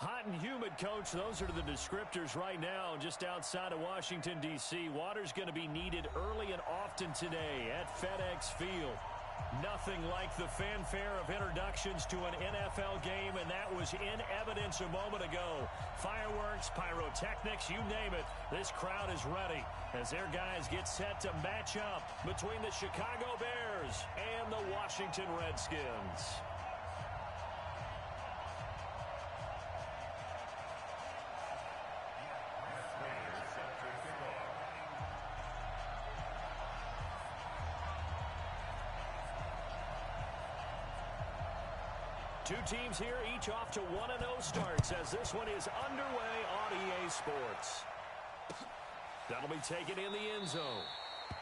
Hot and humid, Coach. Those are the descriptors right now just outside of Washington, D.C. Water's going to be needed early and often today at FedEx Field. Nothing like the fanfare of introductions to an NFL game, and that was in evidence a moment ago. Fireworks, pyrotechnics, you name it. This crowd is ready as their guys get set to match up between the Chicago Bears and the Washington Redskins. Two teams here, each off to 1-0 starts as this one is underway on EA Sports. That'll be taken in the end zone.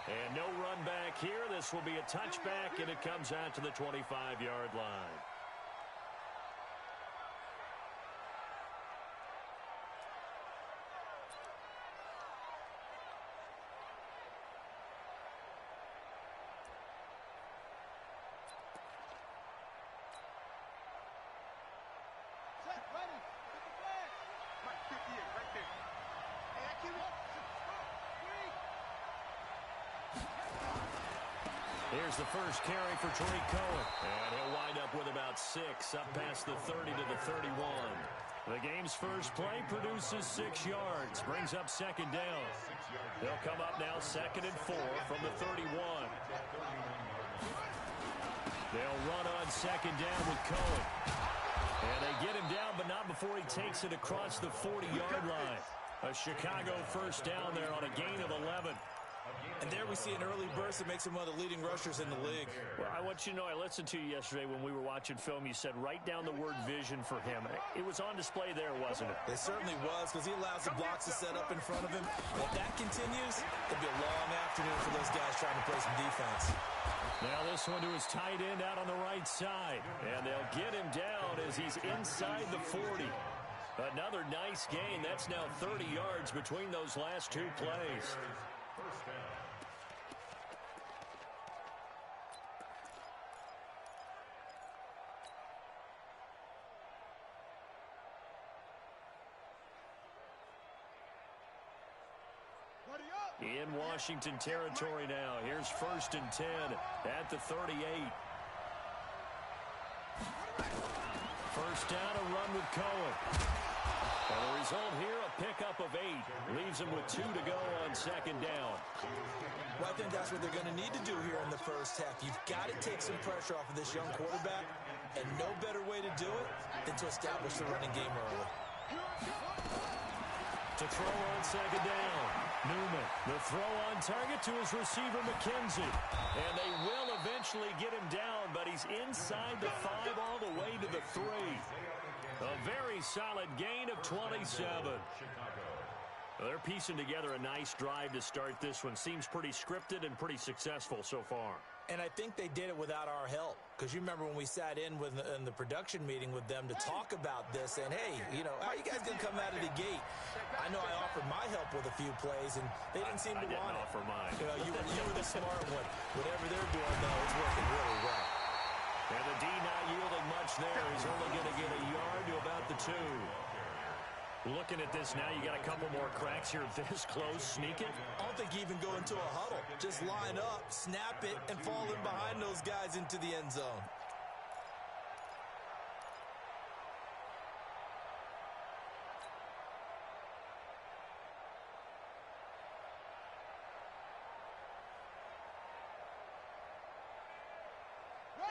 And no run back here. This will be a touchback, and it comes out to the 25-yard line. Here's the first carry for Tariq Cohen. And he'll wind up with about 6, up past the 30 to the 31. The game's first play produces 6 yards, brings up second down. They'll come up now 2nd and 4 from the 31. They'll run on 2nd down with Cohen. And they get him down, but not before he takes it across the 40-yard line. A Chicago first down there on a gain of 11. And there we see an early burst that makes him one of the leading rushers in the league. Well, I want you to know, I listened to you yesterday when we were watching film. You said write down the word vision for him. It was on display there, wasn't it? It certainly was, because he allows the blocks to set up in front of him. If that continues, it'll be a long afternoon for those guys trying to play some defense. Now this one to his tight end out on the right side. And they'll get him down as he's inside the 40. Another nice gain. That's now 30 yards between those last two plays. In Washington territory now. Here's 1st and 10 at the 38. First down, a run with Cohen. And the result here, a pickup of 8. Leaves him with 2 to go on 2nd down. Well, I think that's what they're going to need to do here in the first half. You've got to take some pressure off of this young quarterback, and no better way to do it than to establish the running game early. To throw on 2nd down. Newman, the throw on target to his receiver, McKenzie. And they will eventually get him down, but he's inside the 5 all the way to the 3. A very solid gain of 27. They're piecing together a nice drive to start this one. Seems pretty scripted and pretty successful so far. And I think they did it without our help. Because you remember when we sat in the production meeting with them to talk about this, and hey, you know, how are you guys going to come out of the gate? I know I offered my help with a few plays, and they didn't seem to want it. I didn't offer mine. You know, you were the smart one. Whatever they're doing, though, it's working really well. And the D not yielding much there. He's only going to get a yard to about the 2. Looking at this now, you got a couple more cracks here this close. Sneak it. I don't think you even go into a huddle. Just line up, snap it, and fall in behind those guys into the end zone.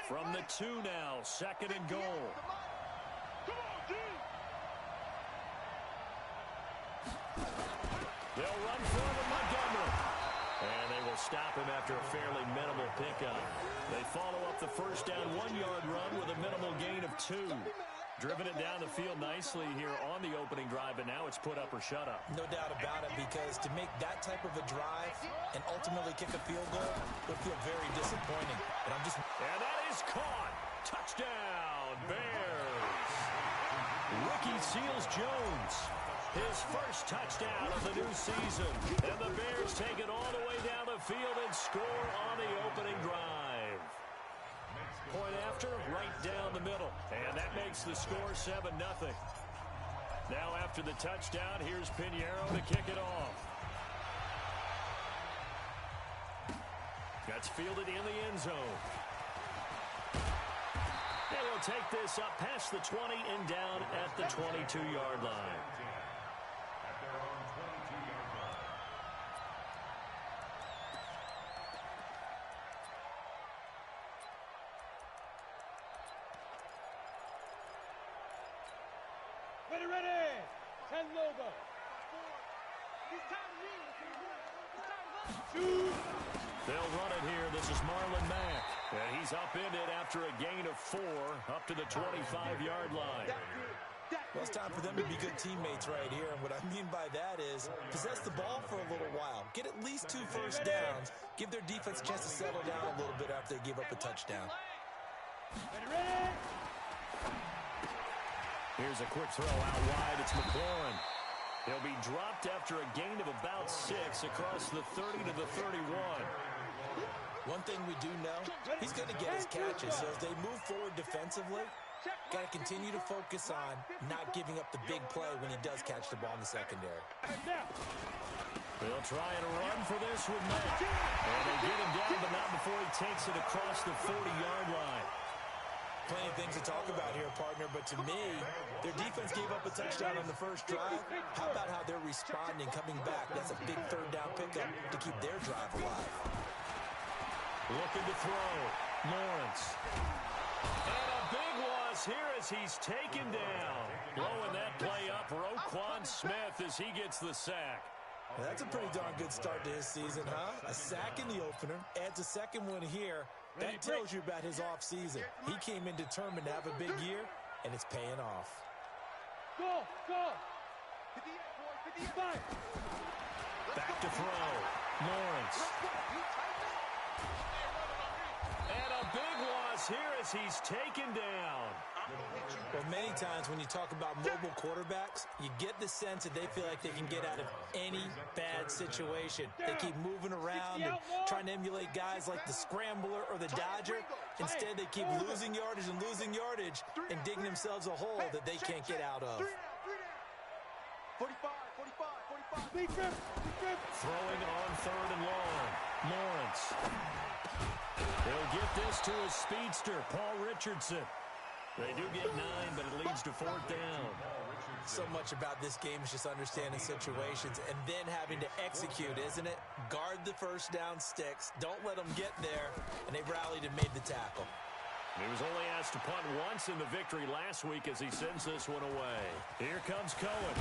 From the 2 now, 2nd and goal. They'll run for him with Montgomery. And they will stop him after a fairly minimal pickup. They follow up the first down 1-yard run with a minimal gain of 2. Driven it down the field nicely here on the opening drive, but now it's put up or shut up. No doubt about it, because to make that type of a drive and ultimately kick a field goal would feel very disappointing. But And that is caught. Touchdown, Bears. Ricky Seals-Jones. His first touchdown of the new season. And the Bears take it all the way down the field and score on the opening drive. Point after, right down the middle. And that makes the score 7-0. Now after the touchdown, here's Pinheiro to kick it off. That's fielded in the end zone. And he'll take this up past the 20 and down at the 22-yard line. Ready. 10 logo. They'll run it here. This is Marlon Mack. And he's upended after a gain of 4 up to the 25-yard line. Well, it's time for them to be good teammates right here. And what I mean by that is possess the ball for a little while. Get at least 2 first downs. Give their defense a chance to settle down a little bit after they give up a touchdown. Ready. Here's a quick throw out wide. It's McLaurin. He'll be dropped after a gain of about 6 across the 30 to the 31. One thing we do know, he's going to get his catches. So as they move forward defensively, got to continue to focus on not giving up the big play when he does catch the ball in the secondary. They'll try and run for this with Mack. And they get him down, but not before he takes it across the 40-yard line. Plenty of things to talk about here, partner, but to me, their defense gave up a touchdown on the first drive. How about how they're responding, coming back? That's a big third down pickup to keep their drive alive. Looking to throw. Lawrence. And a big loss here as he's taken down. Blowing that play up, Roquan Smith as he gets the sack. Well, that's a pretty darn good start to his season, huh? A sack in the opener, adds a second one here. That tells you about his offseason. He came in determined to have a big year, and it's paying off. Go. Back to throw. Lawrence. And a big loss here as he's taken down. Well, many times when you talk about mobile quarterbacks, you get the sense that they feel like they can get out of any bad situation. They keep moving around and trying to emulate guys like the Scrambler or the Dodger. Instead, they keep losing yardage and digging themselves a hole that they can't get out of. 45. Throwing on 3rd and long. Lawrence. He'll get this to his speedster, Paul Richardson. They do get 9, but it leads to 4th down. So much about this game is just understanding situations and then having to execute, isn't it? Guard the first down sticks. Don't let them get there. And they rallied and made the tackle. He was only asked to punt once in the victory last week as he sends this one away. Here comes Cohen.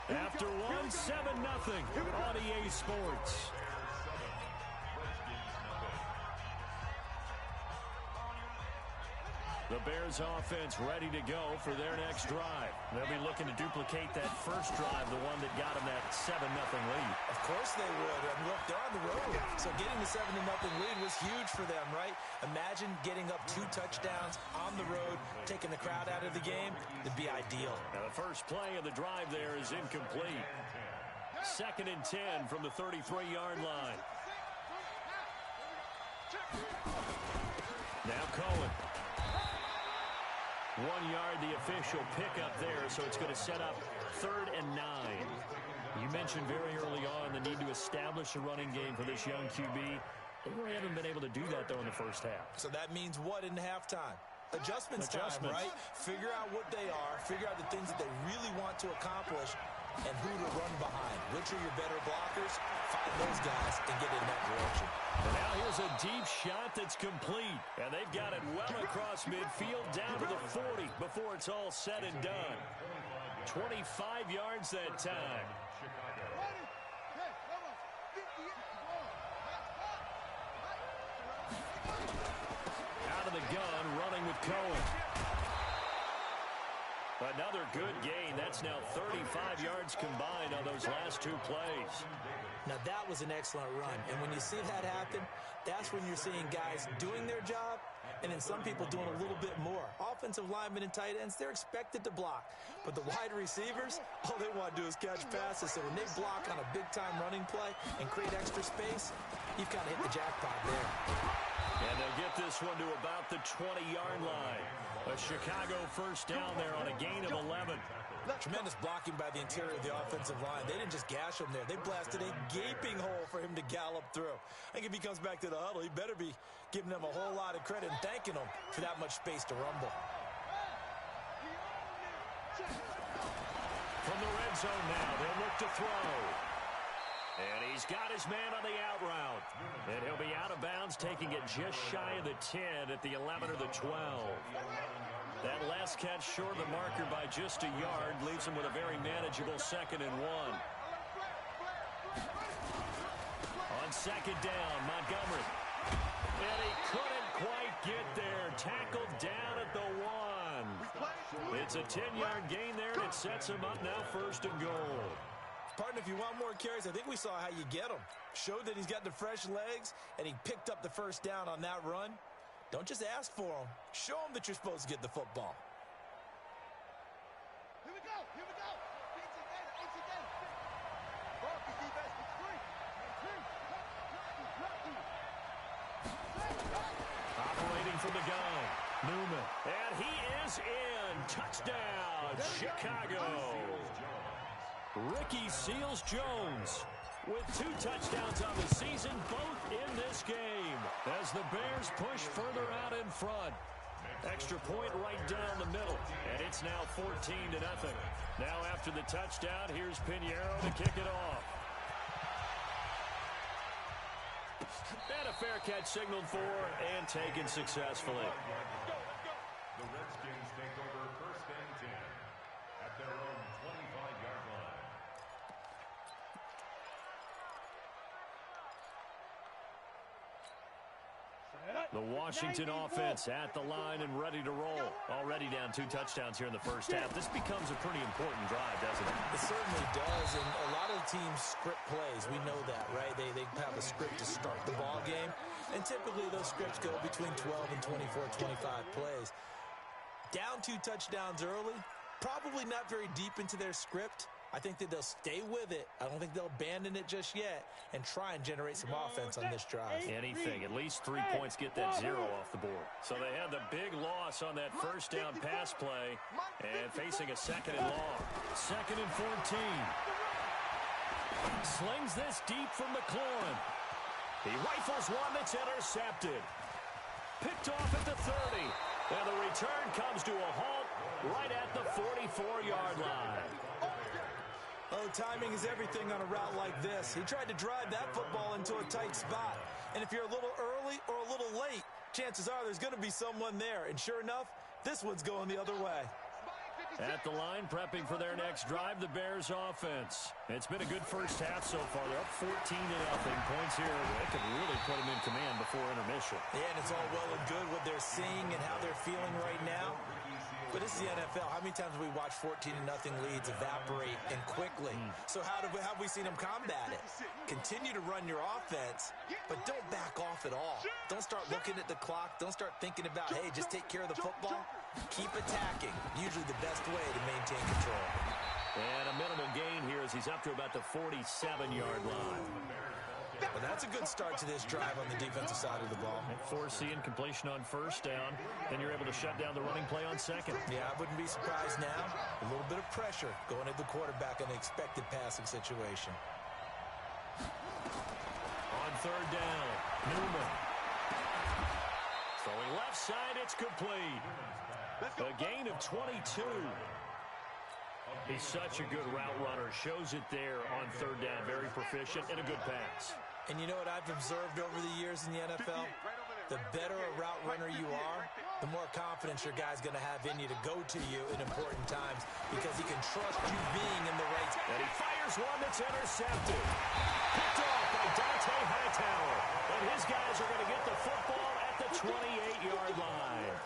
After 1, 7-0 on EA Sports. The Bears offense ready to go for their next drive. They'll be looking to duplicate that first drive, the one that got them that 7-0 lead. Of course they would. And look, they're on the road. So getting the 7-0 lead was huge for them, right? Imagine getting up 2 touchdowns on the road, taking the crowd out of the game. It'd be ideal. Now the first play of the drive there is incomplete. 2nd and 10 from the 33-yard line. Now Cohen. 1 yard, the official pickup there, so it's going to set up 3rd and 9. You mentioned very early on the need to establish a running game for this young QB. They really haven't been able to do that, though, in the first half. So that means what in halftime? Adjustments time, right? Figure out what they are, figure out the things that they really want to accomplish, and who to run behind. Which are your better blockers? Find those guys and get in that direction. And now here's a deep shot that's complete. And they've got it well across midfield down to the 40 before it's all said and done. 25 yards that time. Out of the gun, running with Cohen. Another good gain. That's now 35 yards combined on those last 2 plays. Now, that was an excellent run. And when you see that happen, that's when you're seeing guys doing their job And then some people doing a little bit more. Offensive linemen and tight ends, they're expected to block. But the wide receivers, all they want to do is catch passes. So when they block on a big-time running play and create extra space, you've kind of hit the jackpot there. And they'll get this one to about the 20-yard line. A Chicago first down there on a gain of 11. Tremendous blocking by the interior of the offensive line. They didn't just gash him there. They blasted a gaping hole for him to gallop through. I think if he comes back to the huddle, he better be giving them a whole lot of credit and thanking them for that much space to rumble. From the red zone now, they'll look to throw. And he's got his man on the out route. And he'll be out of bounds, taking it just shy of the 10 at the 11 or the 12. That last catch short of the marker by just a yard leaves him with a very manageable 2nd and 1. On second down, Montgomery. And he couldn't quite get there. Tackled down at the 1. It's a 10-yard gain there, and it sets him up now 1st and goal. Partner, if you want more carries, I think we saw how you get him. Showed that he's got the fresh legs, and he picked up the first down on that run. Don't just ask for him. Show him that you're supposed to get the football. Here we go. Here we go. It's again. Focus defense. It's free. Operating from the gun, Newman. And he is in. Touchdown, Chicago. Ricky Seals-Jones with 2 touchdowns on the season, both in this game, as the Bears push further out in front. Extra point right down the middle, and it's now 14-0. Now after the touchdown, here's Pinheiro to kick it off. And a fair catch signaled for and taken successfully. The Redskins take over 1st and 10 at their own 25-yard line. The Washington offense at the line and ready to roll. Already down 2 touchdowns here in the first half. This becomes a pretty important drive, doesn't it? It certainly does, and a lot of teams script plays. We know that, right? They have a script to start the ball game, and typically those scripts go between 12 and 24, 25 plays. Down 2 touchdowns early, probably not very deep into their script. I think that they'll stay with it. I don't think they'll abandon it just yet and try and generate some offense on this drive. Anything, at least 3 points, get that 0 off the board. So they had the big loss on that first down pass play and facing a 2nd and long. 2nd and 14. Slings this deep from McLaurin. He rifles one that's intercepted. Picked off at the 30. And the return comes to a halt right at the 44-yard line. Oh, timing is everything on a route like this. He tried to drive that football into a tight spot. And if you're a little early or a little late, chances are there's going to be someone there. And sure enough, this one's going the other way. At the line, prepping for their next drive, the Bears offense. It's been a good first half so far. They're up 14-0. Points here that could really put them in command before intermission. Yeah, and it's all well and good what they're seeing and how they're feeling right now. But this is the NFL. How many times have we watched 14-0 leads evaporate and quickly? So how have we seen them combat it? Continue to run your offense, but don't back off at all. Don't start looking at the clock. Don't start thinking about, hey, just take care of the football. Keep attacking. Usually the best way to maintain control. And a minimal gain here as he's up to about the 47-yard line. Well, that's a good start to this drive on the defensive side of the ball. Foreseeing completion on first down, then you're able to shut down the running play on second. Yeah, I wouldn't be surprised now. A little bit of pressure going at the quarterback in an expected passing situation. On 3rd down, Newman. Throwing left side, it's complete. A gain of 22. He's such a good route runner. Shows it there on 3rd down. Very proficient and a good pass. And you know what I've observed over the years in the NFL? The better a route runner you are, the more confidence your guy's going to have in you to go to you in important times because he can trust you being in the right spot. And he fires one that's intercepted. Picked off by Dante Hightower. And his guys are going to get the football at the 28-yard line.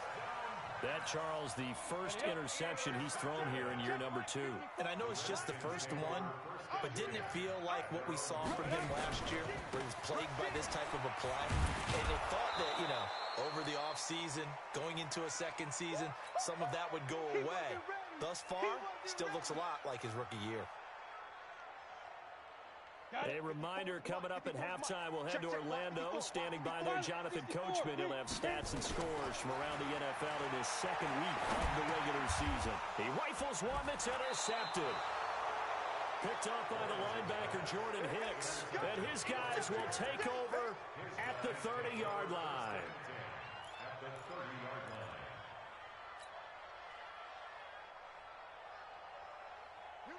That, Charles, the first interception he's thrown here in year number 2. And I know it's just the first one, but didn't it feel like what we saw from him last year, where he was plagued by this type of a play. And they thought that, you know, over the offseason, going into a second season, some of that would go away. Thus far, still looks a lot like his rookie year. A reminder coming up at halftime. We'll head to Orlando. Standing by there, Jonathan Coachman. He'll have stats and scores from around the NFL in his second week of the regular season. He rifles one that's intercepted. Picked off by the linebacker, Jordan Hicks. And his guys will take over at the 30-yard line. At the 30-yard line.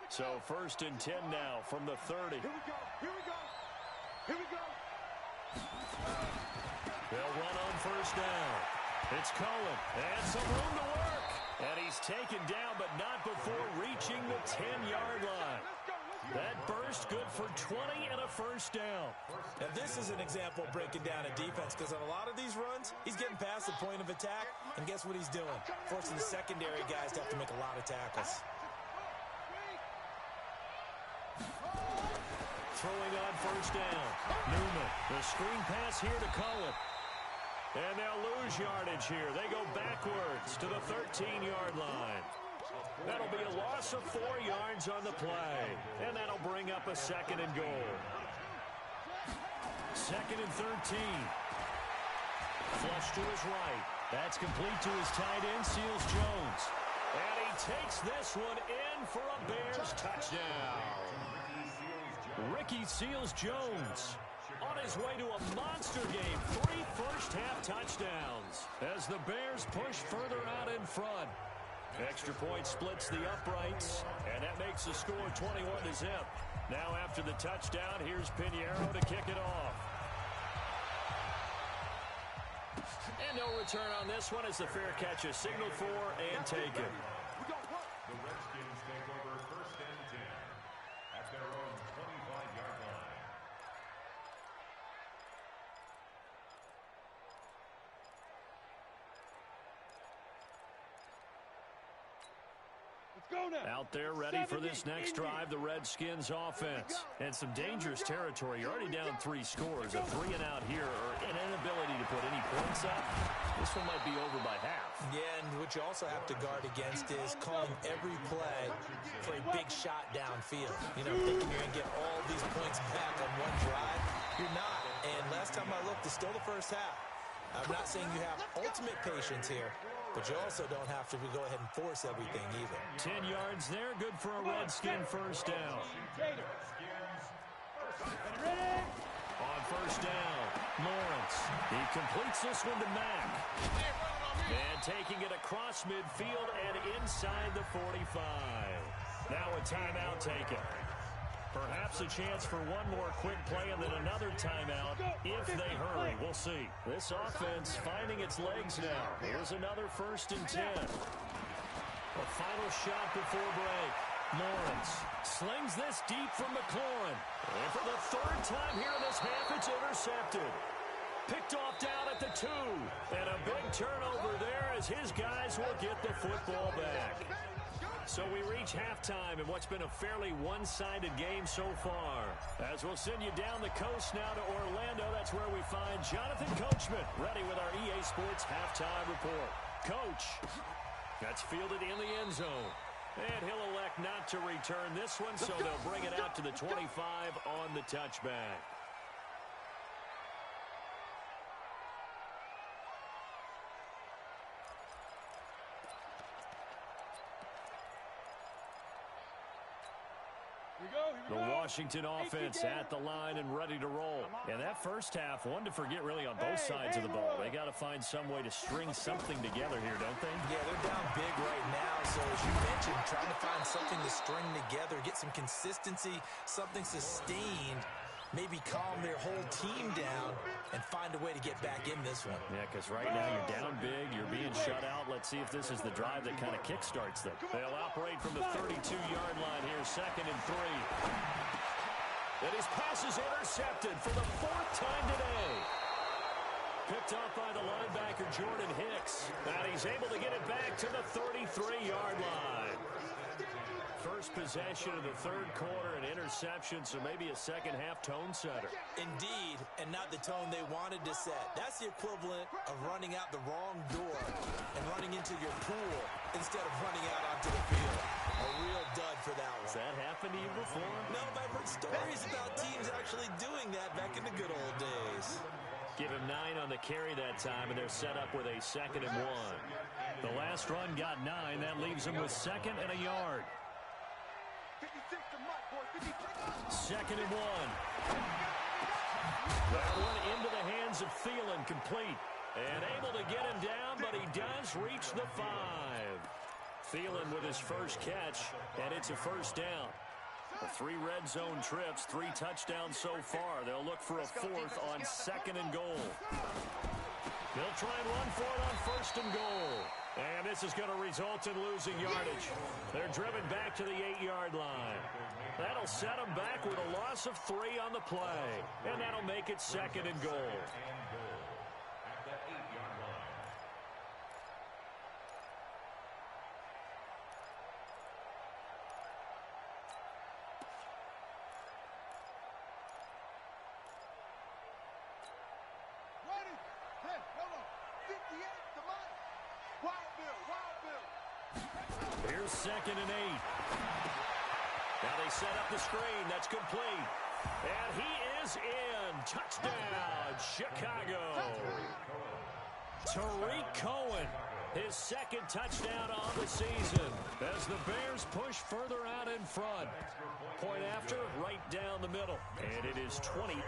So 1st and 10 now from the 30. Here we go. Here we go. Here we go. They'll run on 1st down. It's Cohen. And some room to work. And he's taken down, but not before reaching the 10-yard line. That burst good for 20 and a 1st down. Now, this is an example of breaking down a defense, because on a lot of these runs, he's getting past the point of attack, and guess what he's doing? Forcing the secondary guys to have to make a lot of tackles. Throwing on 1st down. Newman. The screen pass here to Cohen. And they'll lose yardage here. They go backwards to the 13-yard line. That'll be a loss of 4 yards on the play. And that'll bring up a 2nd and goal. 2nd and 13. Flush to his right. That's complete to his tight end, Seals Jones. And he takes this one in for a Bears touchdown. Ricky Seals-Jones on his way to a monster game. 3 first-half touchdowns as the Bears push further out in front. Extra point splits the uprights, and that makes the score 21-0. Now after the touchdown, here's Pinheiro to kick it off. And no return on this one as the fair catch is signaled for and taken. The Redskins take over 1st and 10 at their own 25-yard line. Out there ready for this next drive, the Redskins offense. And some dangerous territory. You're already down 3 scores. A 3-and-out here, or an inability to put any points up. This one might be over by half. Yeah, and what you also have to guard against is calling every play for a big shot downfield. You know, thinking you're going to get all these points back on one drive. You're not. And last time I looked, it's still the first half. I'm not saying you have ultimate patience here, but you also don't have to go ahead and force everything either. 10 yards there, good for a Redskin 1st down. On 1st down, Lawrence. He completes this one to Mack. And taking it across midfield and inside the 45. Now a timeout taken. Perhaps a chance for one more quick play and then another timeout if they hurry. We'll see. This offense finding its legs now. Here's another 1st and 10. A final shot before break. Lawrence slings this deep from McLaurin. And for the 3rd time here in this half, it's intercepted. Picked off down at the 2. And a big turnover there as his guys will get the football back. So we reach halftime in what's been a fairly one-sided game so far. As we'll send you down the coast now to Orlando, that's where we find Jonathan Coachman, ready with our EA Sports halftime report. Coach, that's fielded in the end zone. And he'll elect not to return this one, so they'll bring it out to the 25 on the touchback. The Washington offense at the line and ready to roll. And that first half, one to forget really on both sides of the ball. They got to find some way to string something together here, don't they? Yeah, they're down big right now. So as you mentioned, trying to find something to string together, get some consistency, something sustained, maybe calm their whole team down and find a way to get back in this one. Yeah, because right now you're down big, you're being shut out. Let's see if this is the drive that kind of kickstarts them. They'll operate from the 32-yard line here, 2nd and 3. And his pass is intercepted for the 4th time today. Picked off by the linebacker, Jordan Hicks. And he's able to get it back to the 33-yard line. first possession of the third quarter, an interception, so maybe a second-half tone setter. Indeed, and not the tone they wanted to set. That's the equivalent of running out the wrong door and running into your pool instead of running out onto the field. A real dud for that one. Has that happened to you before? No, but I've heard stories about teams actually doing that back in the good old days. Give him 9 on the carry that time, and they're set up with a 2nd and 1. The last run got 9. That leaves him with 2nd and a yard. 2nd and 1. That one into the hands of Thielen, complete. And able to get him down, but he does reach the 5. Thielen with his first catch, and it's a first down. 3 red zone trips, 3 touchdowns so far. They'll look for a 4th on 2nd and goal. They'll try and run for it on 1st and goal. And this is going to result in losing yardage. They're driven back to the 8-yard line. That'll set them back with a loss of 3 on the play. And that'll make it 2nd and goal. Here's 2nd and 8. Now they set up the screen. That's complete. And he is in. Touchdown, Chicago. Tariq Cohen, his 2nd touchdown on the season as the Bears push further out in front. Point after, right down the middle. And it is 28-0.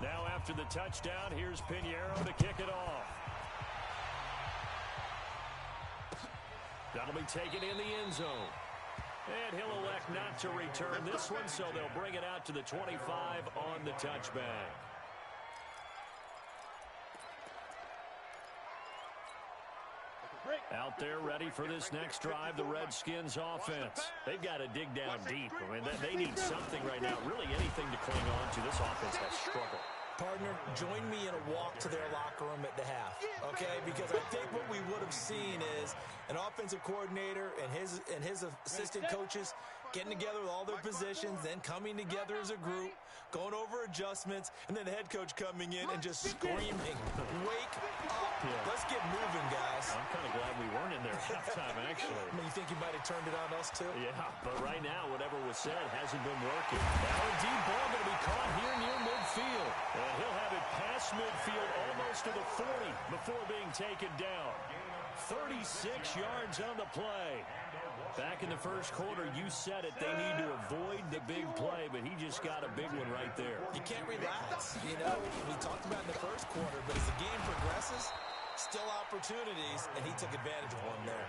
Now after the touchdown, here's Pinheiro to kick it off. That'll be taken in the end zone. And he'll elect not to return this one, so they'll bring it out to the 25 on the touchback. Out there ready for this next drive, the Redskins offense. They've got to dig down deep. I mean, they need something right now, really anything to cling on to. This offense has struggled. Partner, join me in a walk to their locker room at the half, okay? Because I think what we would have seen is an offensive coordinator and his assistant coaches getting together with all their positions, then coming together as a group, going over adjustments, and then the head coach coming in and just screaming, "Wake up! Yeah. Let's get moving, guys." I'm kind of glad we weren't in there at halftime, actually. I mean, you think you might have turned it on us, too? Yeah, but right now, whatever was said hasn't been working. Now a deep ball going to be caught here near midfield. And he'll have it past midfield almost to the 40 before being taken down. 36 yards on the play. Back in the first quarter, you said it. They need to avoid the big play, but he just got a big one right there. You can't relax. You know, we talked about in the first quarter, but as the game progresses, still opportunities, and he took advantage of one there.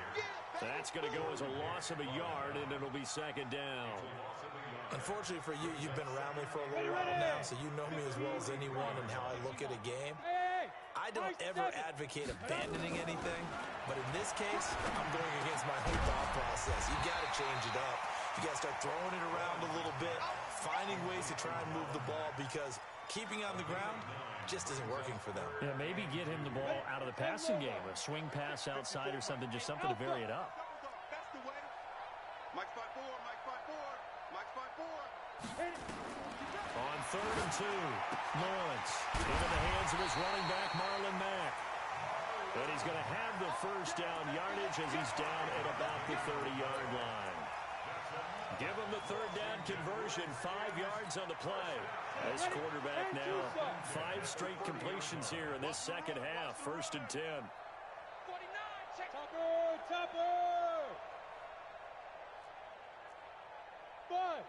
That's going to go as a loss of a yard, and it'll be 2nd down. Unfortunately for you, you've been around me for a little while now, so you know me as well as anyone and how I look at a game. I don't ever advocate abandoning anything, but in this case, I'm going against my whole thought process. You got to change it up. You got to start throwing it around a little bit, finding ways to try and move the ball, because keeping on the ground just isn't working for them. Yeah, maybe get him the ball out of the passing game, a swing pass outside or something, just something to vary it up. That's the way. Mike spot 4, Mike spot 4, Mike spot 4. On 3rd and 2, Lawrence into the hands of his running back, Marlon Mack. And he's going to have the first down yardage as he's down at about the 30-yard line. Give him the 3rd down conversion, 5 yards on the play. This quarterback now, 5 straight completions here in this second half, 1st and 10. Topper! Buzz!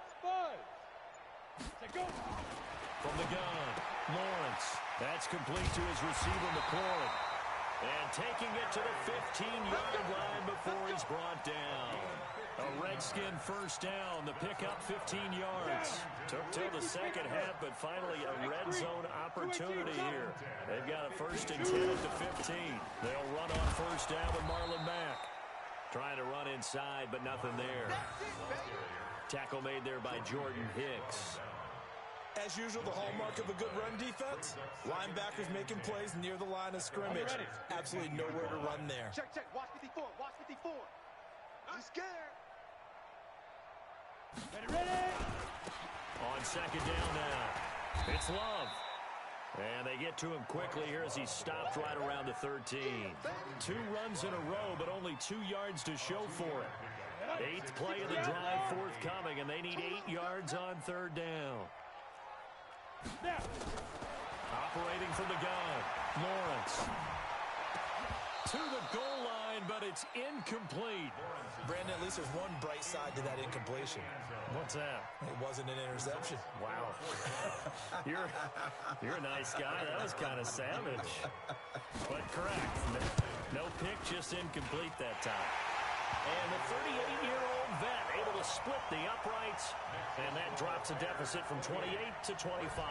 From the gun, Lawrence. That's complete to his receiver, McLaurin. And taking it to the 15-yard line before he's brought down. A Redskin first down. The pickup 15 yards. Took till the second half, but finally a red zone opportunity here. They've got a 1st and 10 at the 15. They'll run on 1st down with Marlon Mack. Trying to run inside, but nothing there. Tackle made there by Jordan Hicks. As usual, the hallmark of a good run defense, linebackers making plays near the line of scrimmage. Absolutely nowhere to run there. Check, check. Watch 54. Watch 54. I'm scared. Ready. On second down now, it's Love. And they get to him quickly here as he's stopped right around the 13. 2 runs in a row, but only 2 yards to show for it. 8th play of the drive forthcoming, and they need 8 yards on third down. Operating from the gun, Lawrence. To the goal line, but it's incomplete. Brandon, at least there's one bright side to that incompletion. What's that? It wasn't an interception. Wow. You're a nice guy. That was kind of savage. But correct. No pick, just incomplete that time. And the 38-year-old vet able to split the uprights, and that drops a deficit from 28 to 25.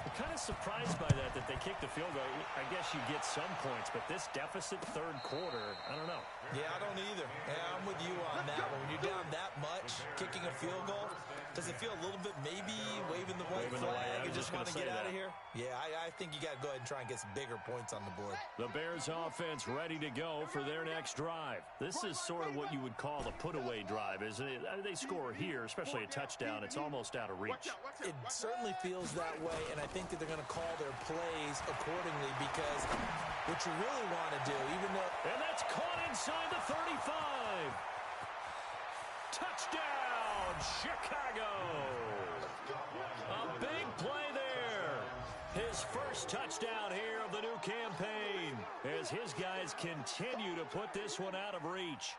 I'm kind of surprised by that they kicked the field goal. I guess you get some points, but this deficit third quarter, I don't know. Yeah, I don't either. Yeah, I'm with you on that one. When you're down that much, kicking a field goal, does it feel a little bit maybe waving the white flag and just want to get out of here? Yeah, I think you got to go ahead and try and get some bigger points on the board. The Bears offense ready to go for their next drive. This is sort of what you would call a put-away drive, isn't it? They score here, especially a touchdown. It's almost out of reach. It certainly feels that way, and I think that they're going to call their plays accordingly because what you really want to do, even though... And that's caught inside the 35. Touchdown, Chicago. A big play there. His first touchdown here of the new campaign as his guys continue to put this one out of reach.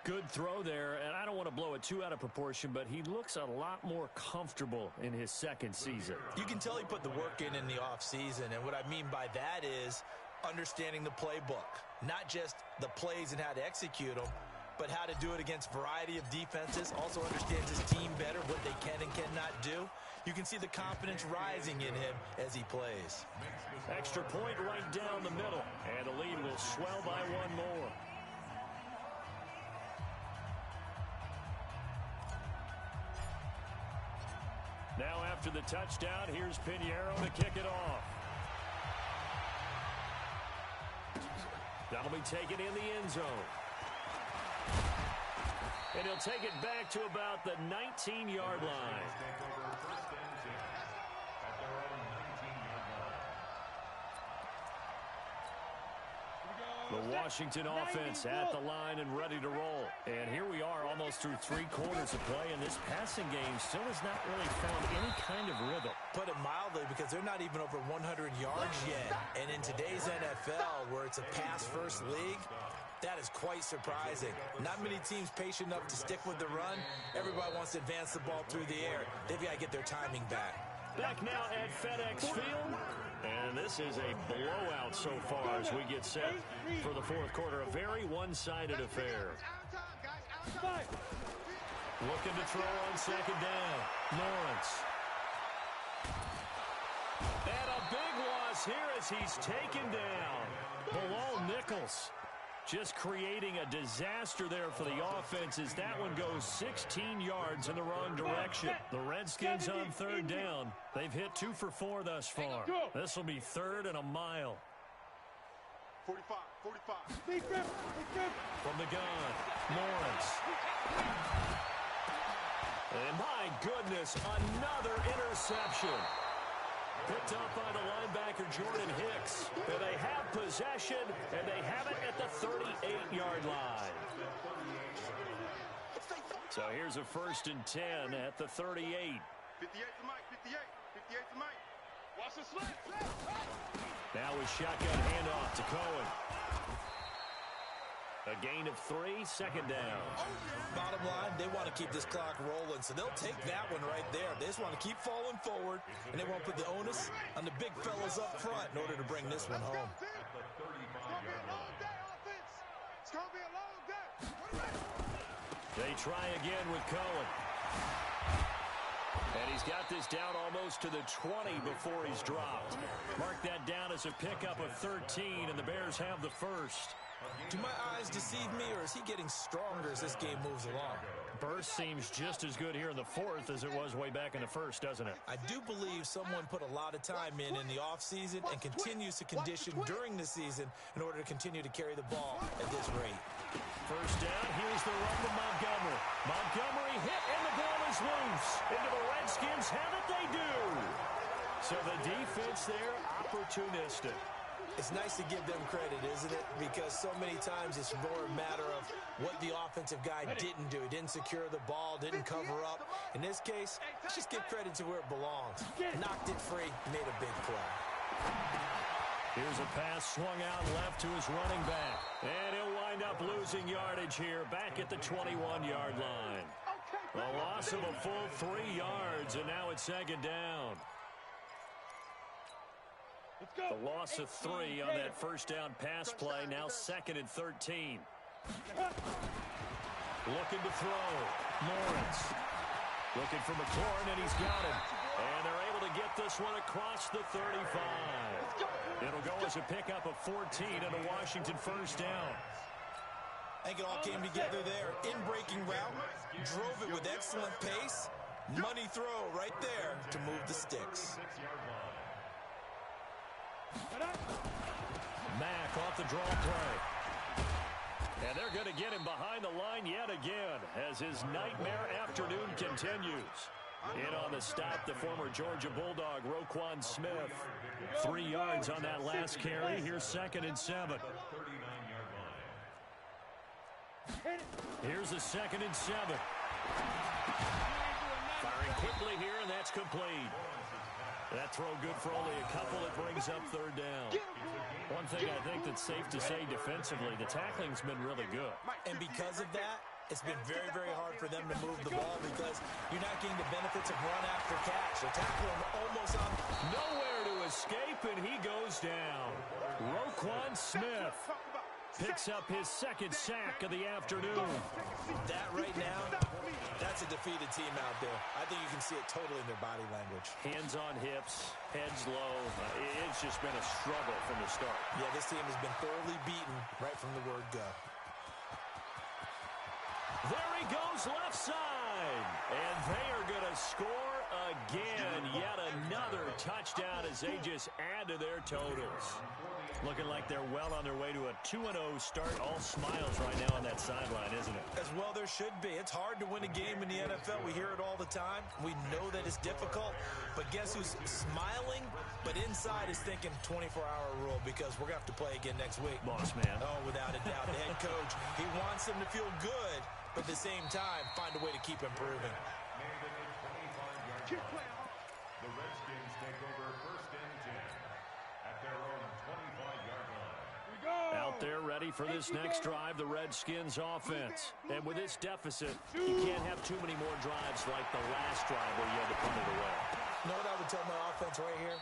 Good throw there, and I don't want to blow it too out of proportion, but he looks a lot more comfortable in his second season. You can tell he put the work in the offseason, and what I mean by that is understanding the playbook. Not just the plays and how to execute them, but how to do it against a variety of defenses. Also understands his team better, what they can and cannot do. You can see the confidence rising in him as he plays. Extra point right down the middle, and the lead will swell by 1 more. Now after the touchdown, here's Pinheiro to kick it off. That'll be taken in the end zone. And he'll take it back to about the 19-yard line. The Washington offense at the line and ready to roll. And here we are almost through 3 quarters of play, and this passing game still has not really found any kind of rhythm. Put it mildly, because they're not even over 100 yards yet. And in today's NFL, where it's a pass-first league, that is quite surprising. Not many teams patient enough to stick with the run. Everybody wants to advance the ball through the air. They've got to get their timing back. Back now at FedEx Field. And this is a blowout so far as we get set for the fourth quarter. A very one-sided affair. Looking to throw on second down. Lawrence. And a big loss here as he's taken down. Below Nichols. Just creating a disaster there for the offense as that one goes 16 yards in the wrong direction. The Redskins on third down. They've hit 2 for 4 thus far. This will be 3rd and a mile. 45. From the gun, Lawrence. And my goodness, another interception. Picked up by the linebacker, Jordan Hicks. And they have possession, and they have it at the 38-yard line. So here's a 1st and 10 at the 38. 58 to Mike, 58 to Mike. Watch the slip. Now with shotgun handoff to Cohen. A gain of 3, second down. Bottom line, they want to keep this clock rolling, so they'll take that one right there. They just want to keep falling forward, and they won't put the onus on the big fellas up front in order to bring this one home. It's going to be a long day. They try again with Cohen. And he's got this down almost to the 20 before he's dropped. Mark that down as a pickup of 13, and the Bears have the first. Do my eyes deceive me, or is he getting stronger as this game moves along? burst seems just as good here in the fourth as it was way back in the first, doesn't it? I do believe someone put a lot of time in the offseason and continues to condition during the season in order to continue to carry the ball at this rate. First down, here's the run to Montgomery. Montgomery hit, and the ball is loose. Into the Redskins have it, they do. So the defense there, opportunistic. It's nice to give them credit, isn't it? Because so many times it's more a matter of what the offensive guy didn't do. He didn't secure the ball, didn't cover up. In this case, let's just give credit to where it belongs. Knocked it free, made a big play. Here's a pass swung out left to his running back. And he'll wind up losing yardage here back at the 21-yard line. A loss of a full 3 yards, and now it's second down. The loss of 3 on that first down pass play, now 2nd and 13. Looking to throw. Lawrence. Looking for McLaurin, and he's got him. And they're able to get this one across the 35. It'll go as a pickup of 14 and a Washington first down. I think it all came together there. In-breaking route, drove it with excellent pace. Money throw right there to move the sticks. Mack off the draw play. And they're going to get him behind the line yet again as his nightmare afternoon continues. In on the stop, the former Georgia Bulldog, Roquan Smith. 3 yards on that last carry. Here's 2nd and 7. Here's a 2nd and 7. Firing quickly here, and that's complete. That throw good for only a couple. It brings up 3rd down. One thing I think that's safe to say defensively, the tackling's been really good. And because of that, it's been very, very hard for them to move the ball because you're not getting the benefits of run after catch. They're tackling almost on nowhere to escape, and he goes down. Roquan Smith picks up his 2nd sack of the afternoon. That right now, that's a defeated team out there. I think you can see it totally in their body language. Hands on hips, heads low. It's just been a struggle from the start. Yeah, this team has been thoroughly beaten right from the word go. There he goes left side. And they are going to score again. Yet another touchdown as they just add to their totals. Looking like they're well on their way to a 2-0 start. All smiles right now on that sideline, isn't it? As well there should be. It's hard to win a game in the NFL. We hear it all the time. We know that it's difficult. But guess who's smiling? But inside is thinking 24-hour rule because we're going to have to play again next week. Boss man. Oh, without a doubt. The head coach, he wants them to feel good, but at the same time, find a way to keep improving. The Redskins take over 1st and 10 at their own 25-yard line. Out there ready for this next drive, the Redskins offense. And with this deficit, you can't have too many more drives like the last drive where you had to punt it away. You know what I would tell my offense right here?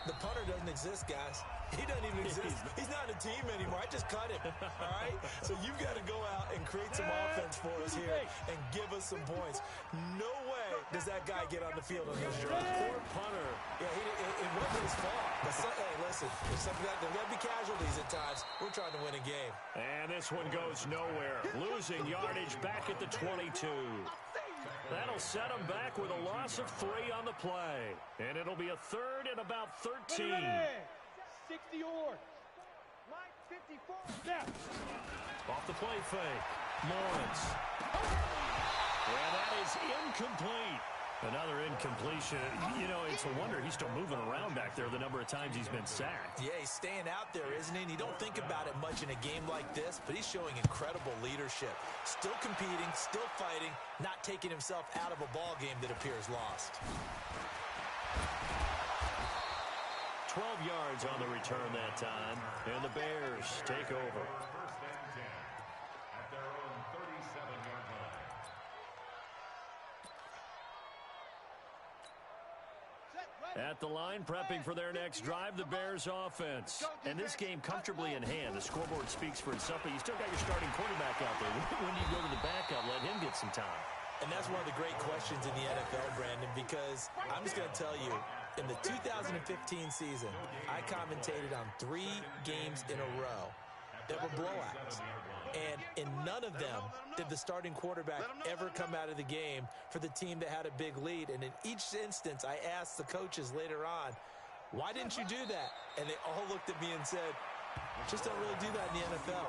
The punter doesn't exist, guys. He doesn't even exist. He's not a team anymore. I just cut him, all right? So you've got to go out and create some offense for us here and give us some points. No way does that guy get on the field on this drive. Poor punter. Yeah, it wasn't his fault. But hey, listen, there's going to be casualties at times. We're trying to win a game. And this one goes nowhere. Losing yardage back at the 22. That'll set them back with a loss of 3 on the play. And it'll be a 3rd and about 13. 60 yards. Line 54. Snap. Off the play fake. Lawrence. And that is incomplete. Another incompletion. You know, it's a wonder he's still moving around back there the number of times he's been sacked. Yeah, he's staying out there, isn't he? And you don't think about it much in a game like this, but he's showing incredible leadership. Still competing, still fighting, not taking himself out of a ball game that appears lost. 12 yards on the return that time, and the Bears take over. 1st and 10 at their own 37-yard line. At the line, prepping for their next drive, the Bears offense. And this game comfortably in hand. The scoreboard speaks for itself, but you still got your starting quarterback out there. When do you go to the backup, let him get some time? And that's one of the great questions in the NFL, Brandon, because I'm just going to tell you, in the 2015 season, I commentated on 3 games in a row that were blowouts. And in none of them did the starting quarterback ever come out of the game for the team that had a big lead. And in each instance, I asked the coaches later on, why didn't you do that? And they all looked at me and said, just don't really do that in the NFL.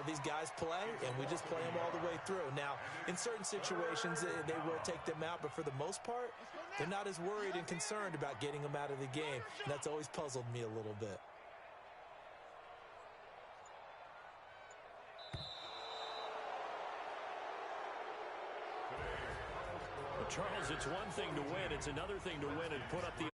These guys play, and we just play them all the way through. Now, in certain situations, they will take them out, but for the most part, they're not as worried and concerned about getting them out of the game. And that's always puzzled me a little bit. Well, Charles, it's one thing to win. It's another thing to win and put up the